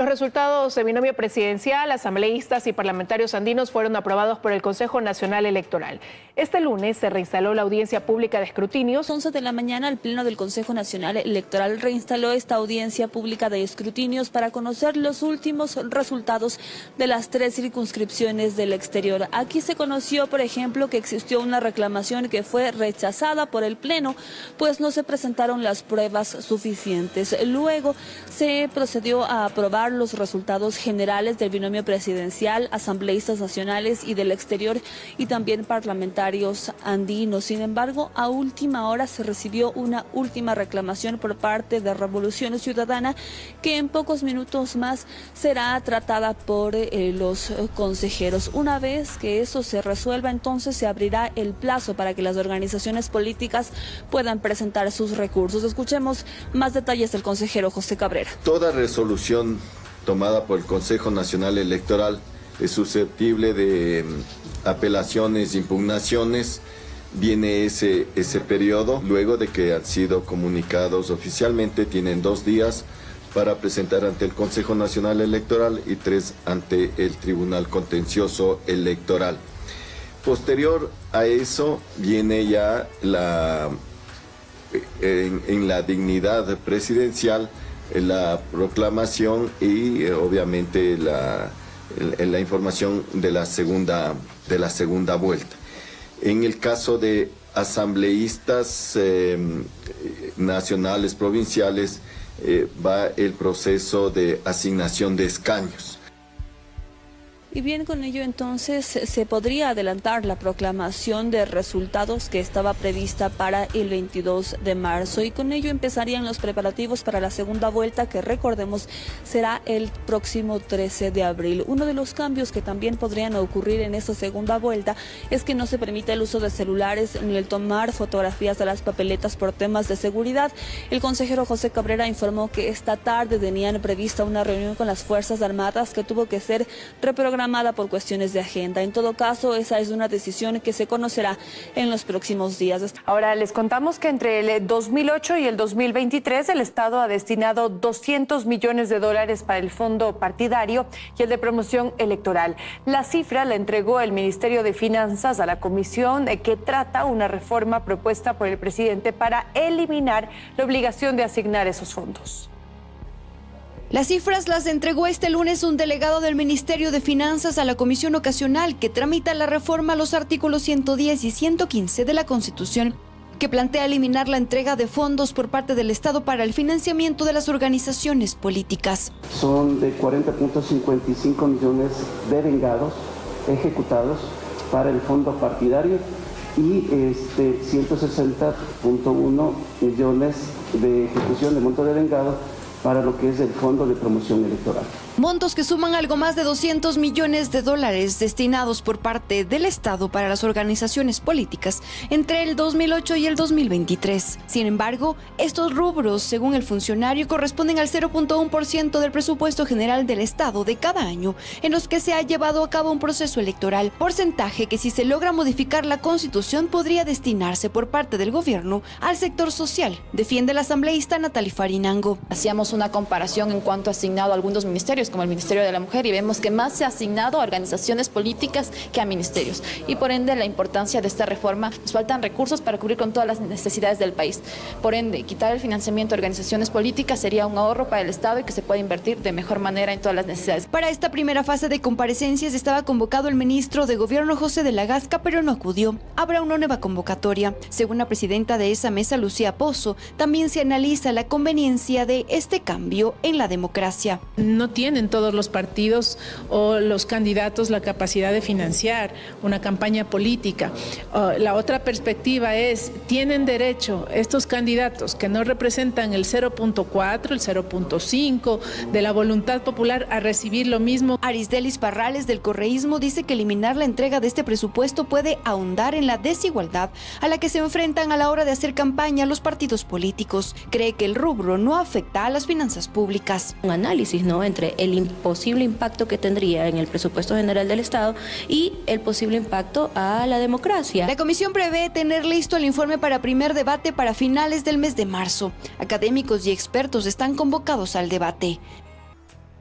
Los resultados de binomio presidencial, asambleístas y parlamentarios andinos fueron aprobados por el Consejo Nacional Electoral. Este lunes se reinstaló la audiencia pública de escrutinios. 11 de la mañana, el Pleno del Consejo Nacional Electoral reinstaló esta audiencia pública de escrutinios para conocer los últimos resultados de las 3 circunscripciones del exterior. Aquí se conoció, por ejemplo, que existió una reclamación que fue rechazada por el Pleno, pues no se presentaron las pruebas suficientes. Luego se procedió a aprobar los resultados generales del binomio presidencial, asambleístas nacionales y del exterior, y también parlamentarios andinos. Sin embargo, a última hora se recibió una última reclamación por parte de Revolución Ciudadana, que en pocos minutos más será tratada por los consejeros. Una vez que eso se resuelva, entonces se abrirá el plazo para que las organizaciones políticas puedan presentar sus recursos. Escuchemos más detalles del consejero José Cabrera. Toda resolución tomada por el Consejo Nacional Electoral es susceptible de apelaciones, impugnaciones. Viene ese periodo, luego de que han sido comunicados oficialmente, tienen 2 días para presentar ante el Consejo Nacional Electoral y 3 ante el Tribunal Contencioso Electoral. Posterior a eso viene ya en la dignidad presidencial la proclamación y obviamente la información de la segunda vuelta. En el caso de asambleístas nacionales, provinciales, va el proceso de asignación de escaños. Y bien, con ello entonces se podría adelantar la proclamación de resultados que estaba prevista para el 22 de marzo y con ello empezarían los preparativos para la segunda vuelta, que recordemos será el próximo 13 de abril. Uno de los cambios que también podrían ocurrir en esta segunda vuelta es que no se permite el uso de celulares ni el tomar fotografías de las papeletas por temas de seguridad. El consejero José Cabrera informó que esta tarde tenían prevista una reunión con las Fuerzas Armadas que tuvo que ser reprogramada por cuestiones de agenda. En todo caso, esa es una decisión que se conocerá en los próximos días. Ahora les contamos que entre el 2008 y el 2023 el Estado ha destinado $200 millones para el fondo partidario y el de promoción electoral. La cifra la entregó el Ministerio de Finanzas a la comisión que trata una reforma propuesta por el presidente para eliminar la obligación de asignar esos fondos. Las cifras las entregó este lunes un delegado del Ministerio de Finanzas a la Comisión Ocasional que tramita la reforma a los artículos 110 y 115 de la Constitución, que plantea eliminar la entrega de fondos por parte del Estado para el financiamiento de las organizaciones políticas. Son de 40.55 millones devengados ejecutados para el fondo partidario y 160.1 millones de ejecución de monto devengado para lo que es el Fondo de Promoción Electoral. Montos que suman algo más de $200 millones destinados por parte del Estado para las organizaciones políticas entre el 2008 y el 2023. Sin embargo, estos rubros, según el funcionario, corresponden al 0.1% del presupuesto general del Estado de cada año en los que se ha llevado a cabo un proceso electoral, porcentaje que, si se logra modificar la Constitución, podría destinarse por parte del gobierno al sector social, defiende la asambleísta Natalie Farinango. Hacíamos una comparación en cuanto a asignado a algunos ministerios, como el Ministerio de la Mujer, y vemos que más se ha asignado a organizaciones políticas que a ministerios. Y por ende, la importancia de esta reforma, nos faltan recursos para cubrir con todas las necesidades del país. Por ende, quitar el financiamiento a organizaciones políticas sería un ahorro para el Estado y que se puede invertir de mejor manera en todas las necesidades. Para esta primera fase de comparecencias estaba convocado el ministro de Gobierno José de la Gasca, pero no acudió. Habrá una nueva convocatoria. Según la presidenta de esa mesa, Lucía Pozo, también se analiza la conveniencia de este cambio en la democracia. No tienen todos los partidos o los candidatos la capacidad de financiar una campaña política. La otra perspectiva es, tienen derecho estos candidatos que no representan el 0.4, el 0.5 de la voluntad popular a recibir lo mismo. Arisdelis Parrales del correísmo dice que eliminar la entrega de este presupuesto puede ahondar en la desigualdad a la que se enfrentan a la hora de hacer campaña los partidos políticos. Cree que el rubro no afecta a las finanzas públicas. Un análisis, ¿no?, entre el posible impacto que tendría en el presupuesto general del Estado y el posible impacto a la democracia. La comisión prevé tener listo el informe para primer debate para finales del mes de marzo. Académicos y expertos están convocados al debate.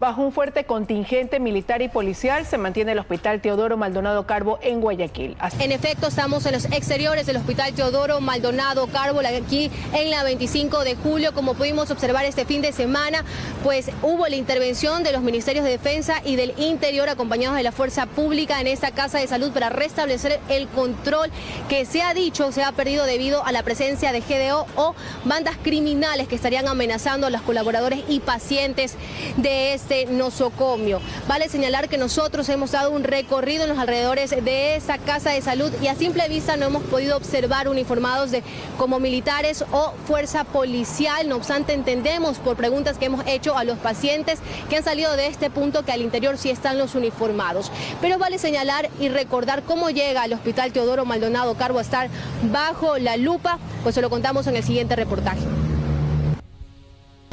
Bajo un fuerte contingente militar y policial se mantiene el Hospital Teodoro Maldonado Carbo en Guayaquil. En efecto, estamos en los exteriores del Hospital Teodoro Maldonado Carbo, aquí en la 25 de julio. Como pudimos observar este fin de semana, pues hubo la intervención de los Ministerios de Defensa y del Interior, acompañados de la Fuerza Pública en esta casa de salud para restablecer el control que se ha dicho se ha perdido debido a la presencia de GDO o bandas criminales que estarían amenazando a los colaboradores y pacientes de este nosocomio. Vale señalar que nosotros hemos dado un recorrido en los alrededores de esa casa de salud y a simple vista no hemos podido observar uniformados como militares o fuerza policial. No obstante, entendemos por preguntas que hemos hecho a los pacientes que han salido de este punto que al interior sí están los uniformados. Pero vale señalar y recordar cómo llega al Hospital Teodoro Maldonado Carbo a estar bajo la lupa, pues se lo contamos en el siguiente reportaje.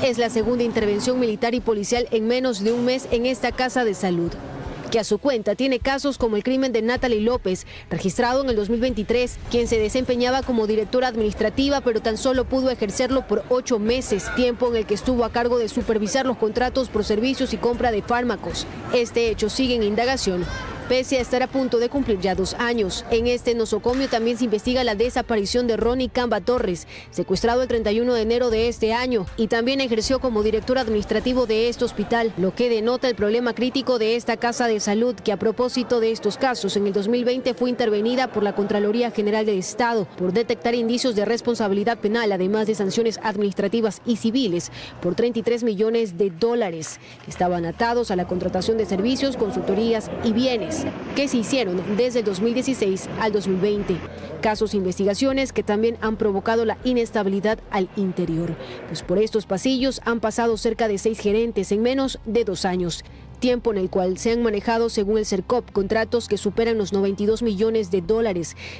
Es la segunda intervención militar y policial en menos de un mes en esta casa de salud, que a su cuenta tiene casos como el crimen de Natalie López, registrado en el 2023, quien se desempeñaba como directora administrativa, pero tan solo pudo ejercerlo por 8 meses, tiempo en el que estuvo a cargo de supervisar los contratos por servicios y compra de fármacos. Este hecho sigue en indagación, pese a estar a punto de cumplir ya 2 años. En este nosocomio también se investiga la desaparición de Ronnie Camba Torres, secuestrado el 31 de enero de este año, y también ejerció como director administrativo de este hospital, lo que denota el problema crítico de esta casa de salud, que a propósito de estos casos, en el 2020 fue intervenida por la Contraloría General del Estado por detectar indicios de responsabilidad penal, además de sanciones administrativas y civiles por $33 millones, que estaban atados a la contratación de servicios, consultorías y bienes que se hicieron desde el 2016 al 2020. Casos e investigaciones que también han provocado la inestabilidad al interior, pues por estos pasillos han pasado cerca de 6 gerentes en menos de 2 años. Tiempo en el cual se han manejado, según el CERCOP, contratos que superan los $92 millones,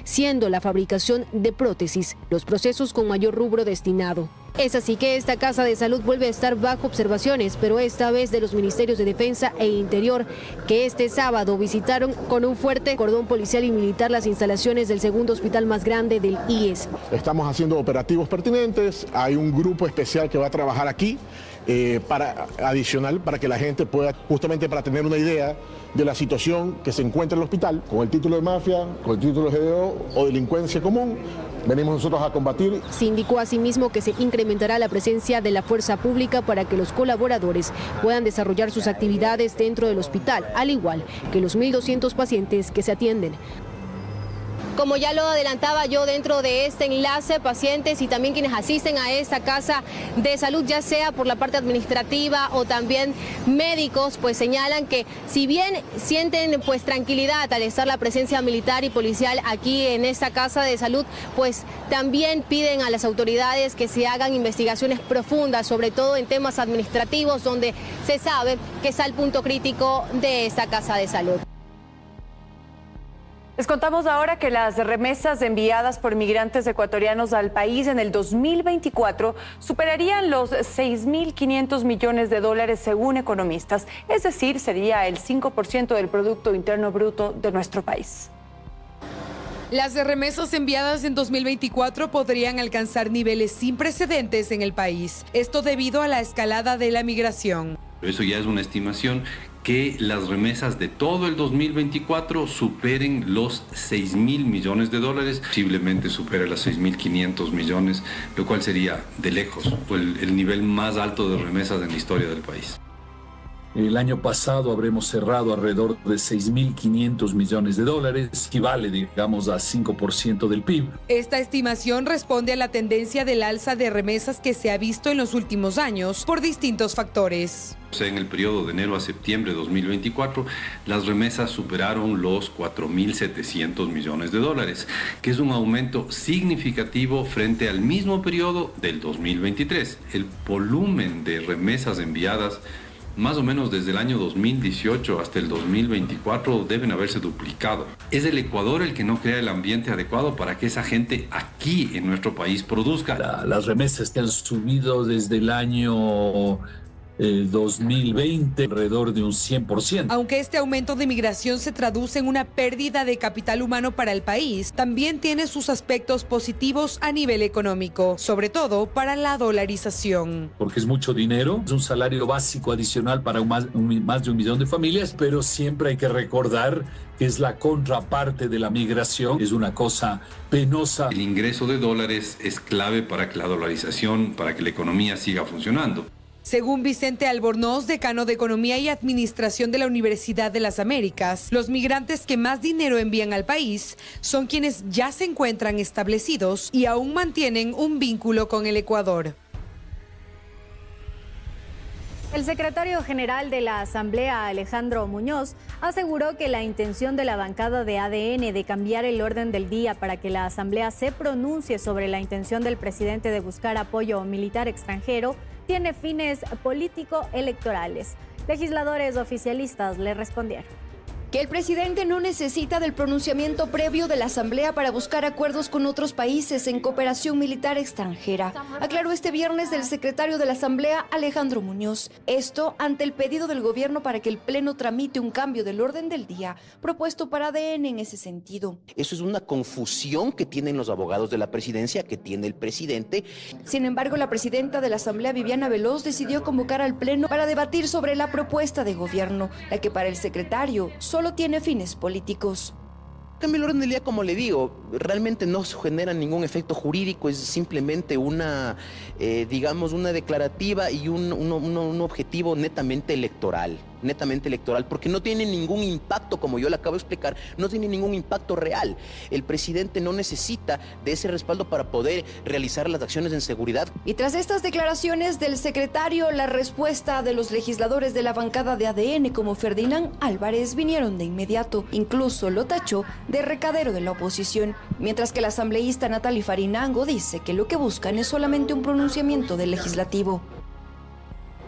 siendo la fabricación de prótesis los procesos con mayor rubro destinado. Es así que esta casa de salud vuelve a estar bajo observaciones, pero esta vez de los Ministerios de Defensa e Interior, que este sábado visitaron con un fuerte cordón policial y militar las instalaciones del segundo hospital más grande del IES. Estamos haciendo operativos pertinentes, hay un grupo especial que va a trabajar aquí, adicional para que la gente pueda, justamente para tener una idea de la situación que se encuentra en el hospital, con el título de mafia, con el título de GDO o delincuencia común, venimos nosotros a combatir. Se indicó asimismo que se incrementará la presencia de la fuerza pública para que los colaboradores puedan desarrollar sus actividades dentro del hospital, al igual que los 1.200 pacientes que se atienden. Como ya lo adelantaba yo dentro de este enlace, pacientes y también quienes asisten a esta casa de salud, ya sea por la parte administrativa o también médicos, pues señalan que si bien sienten pues tranquilidad al estar la presencia militar y policial aquí en esta casa de salud, pues también piden a las autoridades que se hagan investigaciones profundas, sobre todo en temas administrativos, donde se sabe que está el punto crítico de esta casa de salud. Les contamos ahora que las remesas enviadas por migrantes ecuatorianos al país en el 2024 superarían los $6.500 millones según economistas. Es decir, sería el 5% del Producto Interno Bruto de nuestro país. Las remesas enviadas en 2024 podrían alcanzar niveles sin precedentes en el país. Esto debido a la escalada de la migración. Eso ya es una estimación, que las remesas de todo el 2024 superen los $6.000 millones, posiblemente supere los 6.500 millones, lo cual sería de lejos el nivel más alto de remesas en la historia del país. El año pasado habremos cerrado alrededor de $6.500 millones, equivale, digamos, a 5% del PIB. Esta estimación responde a la tendencia del alza de remesas que se ha visto en los últimos años por distintos factores. En el periodo de enero a septiembre de 2024, las remesas superaron los $4.700 millones, que es un aumento significativo frente al mismo periodo del 2023. El volumen de remesas enviadas más o menos desde el año 2018 hasta el 2024 deben haberse duplicado. Es el Ecuador el que no crea el ambiente adecuado para que esa gente aquí en nuestro país produzca. Las remesas que han subido desde el año 2020 alrededor de un 100%. Aunque este aumento de migración se traduce en una pérdida de capital humano para el país, también tiene sus aspectos positivos a nivel económico, sobre todo para la dolarización. Porque es mucho dinero, es un salario básico adicional para más de 1 millón de familias, pero siempre hay que recordar que es la contraparte de la migración, es una cosa penosa. El ingreso de dólares es clave para que la dolarización, para que la economía siga funcionando. Según Vicente Albornoz, decano de Economía y Administración de la Universidad de las Américas, los migrantes que más dinero envían al país son quienes ya se encuentran establecidos y aún mantienen un vínculo con el Ecuador. El secretario general de la Asamblea, Alejandro Muñoz, aseguró que la intención de la bancada de ADN de cambiar el orden del día para que la Asamblea se pronuncie sobre la intención del presidente de buscar apoyo militar extranjero tiene fines político-electorales. Legisladores oficialistas le respondieron que el presidente no necesita del pronunciamiento previo de la Asamblea para buscar acuerdos con otros países en cooperación militar extranjera. Aclaró este viernes el secretario de la Asamblea, Alejandro Muñoz. Esto ante el pedido del gobierno para que el Pleno tramite un cambio del orden del día propuesto para ADN en ese sentido. Eso es una confusión que tienen los abogados de la presidencia, que tiene el presidente. Sin embargo, la presidenta de la Asamblea, Viviana Veloz, decidió convocar al Pleno para debatir sobre la propuesta de gobierno, la que para el secretario solo tiene fines políticos. Cambio el orden del día, como le digo, realmente no genera ningún efecto jurídico, es simplemente una, digamos, una declarativa y un objetivo netamente electoral, porque no tiene ningún impacto, como yo le acabo de explicar, no tiene ningún impacto real. El presidente no necesita de ese respaldo para poder realizar las acciones en seguridad. Y tras estas declaraciones del secretario, la respuesta de los legisladores de la bancada de ADN, como Ferdinand Álvarez, vinieron de inmediato. Incluso lo tachó de recadero de la oposición, mientras que la asambleísta Natalie Farinango dice que lo que buscan es solamente un pronunciamiento del legislativo.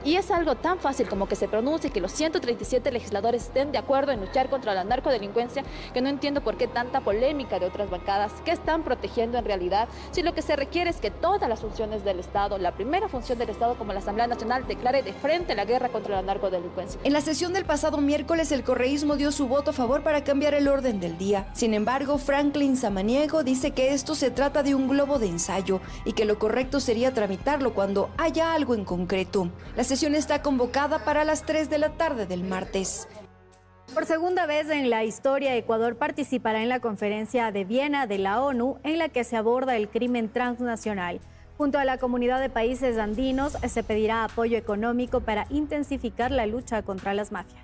Y es algo tan fácil como que se pronuncie, que los 137 legisladores estén de acuerdo en luchar contra la narcodelincuencia, que no entiendo por qué tanta polémica de otras bancadas. ¿Qué están protegiendo en realidad? Si lo que se requiere es que todas las funciones del Estado, la primera función del Estado como la Asamblea Nacional, declare de frente la guerra contra la narcodelincuencia. En la sesión del pasado miércoles, el correísmo dio su voto a favor para cambiar el orden del día. Sin embargo, Franklin Samaniego dice que esto se trata de un globo de ensayo y que lo correcto sería tramitarlo cuando haya algo en concreto. La sesión está convocada para las 3 de la tarde del martes. Por segunda vez en la historia, Ecuador participará en la conferencia de Viena de la ONU, en la que se aborda el crimen transnacional. Junto a la comunidad de países andinos, se pedirá apoyo económico para intensificar la lucha contra las mafias.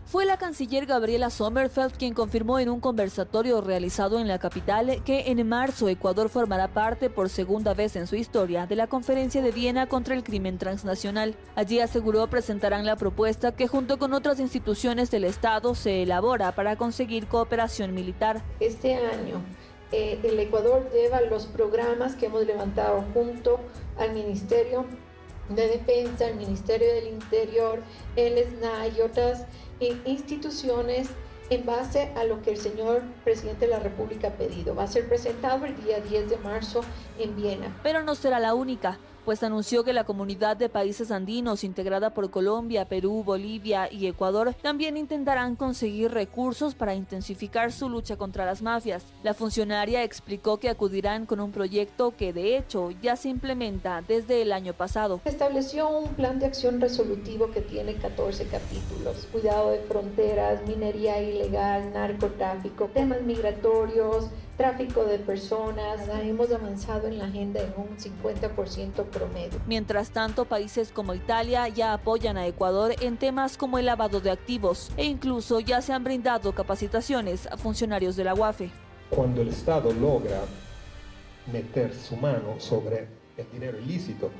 Fue la canciller Gabriela Sommerfeld quien confirmó en un conversatorio realizado en la capital que en marzo Ecuador formará parte por segunda vez en su historia de la Conferencia de Viena contra el Crimen Transnacional. Allí aseguró presentarán la propuesta que junto con otras instituciones del Estado se elabora para conseguir cooperación militar. Este año el Ecuador lleva los programas que hemos levantado junto al Ministerio de Defensa, el Ministerio del Interior, el SNAI y otras instituciones en base a lo que el señor presidente de la República ha pedido. Va a ser presentado el día 10 de marzo en Viena. Pero no será la única, pues anunció que la comunidad de países andinos integrada por Colombia, Perú, Bolivia y Ecuador también intentarán conseguir recursos para intensificar su lucha contra las mafias. La funcionaria explicó que acudirán con un proyecto que de hecho ya se implementa desde el año pasado. Se estableció un plan de acción resolutivo que tiene 14 capítulos: cuidado de fronteras, minería ilegal, narcotráfico, temas migratorios, tráfico de personas. Hemos avanzado en la agenda en un 50% promedio. Mientras tanto, países como Italia ya apoyan a Ecuador en temas como el lavado de activos e incluso ya se han brindado capacitaciones a funcionarios de la UAFE. Cuando el Estado logra meter su mano sobre el dinero ilícito,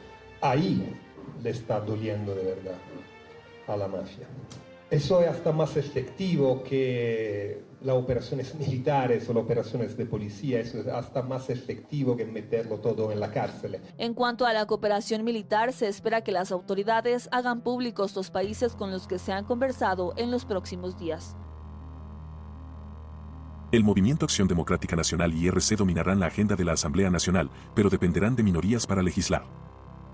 ahí le está doliendo de verdad a la mafia. Eso es hasta más efectivo que las operaciones militares o las operaciones de policía, eso es hasta más efectivo que meterlo todo en la cárcel. En cuanto a la cooperación militar, se espera que las autoridades hagan públicos los países con los que se han conversado en los próximos días. El Movimiento Acción Democrática Nacional y IRC dominarán la agenda de la Asamblea Nacional, pero dependerán de minorías para legislar.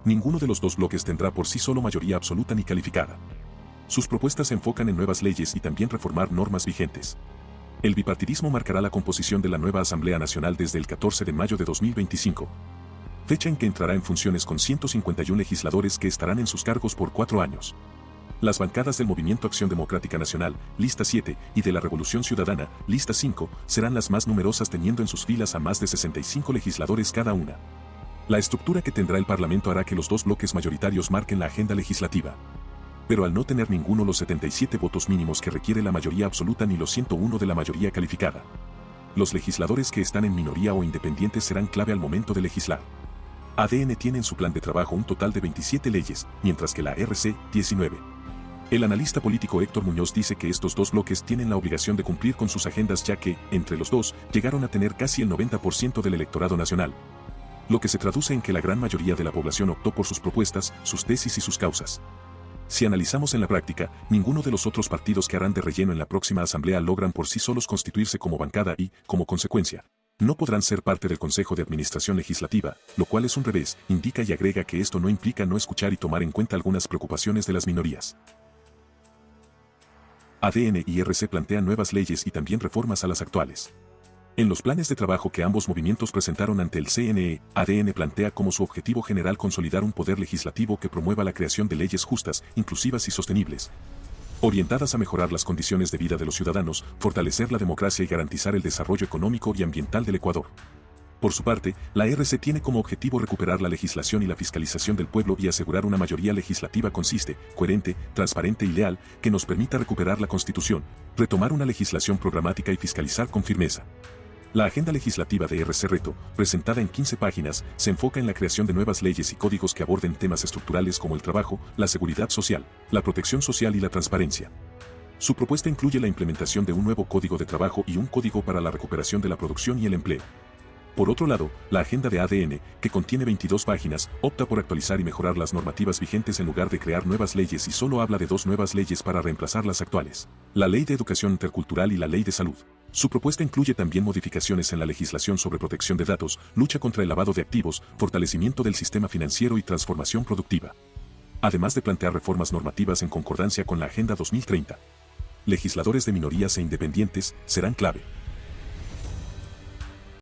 ninguno de los dos bloques tendrá por sí solo mayoría absoluta ni calificada. Sus propuestas se enfocan en nuevas leyes y también reformar normas vigentes. El bipartidismo marcará la composición de la nueva Asamblea Nacional desde el 14 de mayo de 2025, fecha en que entrará en funciones con 151 legisladores que estarán en sus cargos por 4 años. Las bancadas del Movimiento Acción Democrática Nacional, lista 7, y de la Revolución Ciudadana, lista 5, serán las más numerosas teniendo en sus filas a más de 65 legisladores cada una. La estructura que tendrá el Parlamento hará que los dos bloques mayoritarios marquen la agenda legislativa. Pero al no tener ninguno los 77 votos mínimos que requiere la mayoría absoluta ni los 101 de la mayoría calificada, los legisladores que están en minoría o independientes serán clave al momento de legislar. ADN tiene en su plan de trabajo un total de 27 leyes, mientras que la RC, 19. El analista político Héctor Muñoz dice que estos dos bloques tienen la obligación de cumplir con sus agendas ya que, entre los dos, llegaron a tener casi el 90% del electorado nacional, lo que se traduce en que la gran mayoría de la población optó por sus propuestas, sus tesis y sus causas. Si analizamos en la práctica, ninguno de los otros partidos que harán de relleno en la próxima asamblea logran por sí solos constituirse como bancada y, como consecuencia, no podrán ser parte del Consejo de Administración Legislativa, lo cual es un revés, indica y agrega que esto no implica no escuchar y tomar en cuenta algunas preocupaciones de las minorías. ADN y RC plantean nuevas leyes y también reformas a las actuales. En los planes de trabajo que ambos movimientos presentaron ante el CNE, ADN plantea como su objetivo general consolidar un poder legislativo que promueva la creación de leyes justas, inclusivas y sostenibles, orientadas a mejorar las condiciones de vida de los ciudadanos, fortalecer la democracia y garantizar el desarrollo económico y ambiental del Ecuador. Por su parte, la RC tiene como objetivo recuperar la legislación y la fiscalización del pueblo y asegurar una mayoría legislativa consistente, coherente, transparente y leal, que nos permita recuperar la Constitución, retomar una legislación programática y fiscalizar con firmeza. La agenda legislativa de RC Reto, presentada en 15 páginas, se enfoca en la creación de nuevas leyes y códigos que aborden temas estructurales como el trabajo, la seguridad social, la protección social y la transparencia. Su propuesta incluye la implementación de un nuevo código de trabajo y un código para la recuperación de la producción y el empleo. Por otro lado, la agenda de ADN, que contiene 22 páginas, opta por actualizar y mejorar las normativas vigentes en lugar de crear nuevas leyes y solo habla de 2 nuevas leyes para reemplazar las actuales: la Ley de Educación Intercultural y la Ley de Salud. Su propuesta incluye también modificaciones en la legislación sobre protección de datos, lucha contra el lavado de activos, fortalecimiento del sistema financiero y transformación productiva. Además de plantear reformas normativas en concordancia con la Agenda 2030. Legisladores de minorías e independientes serán clave.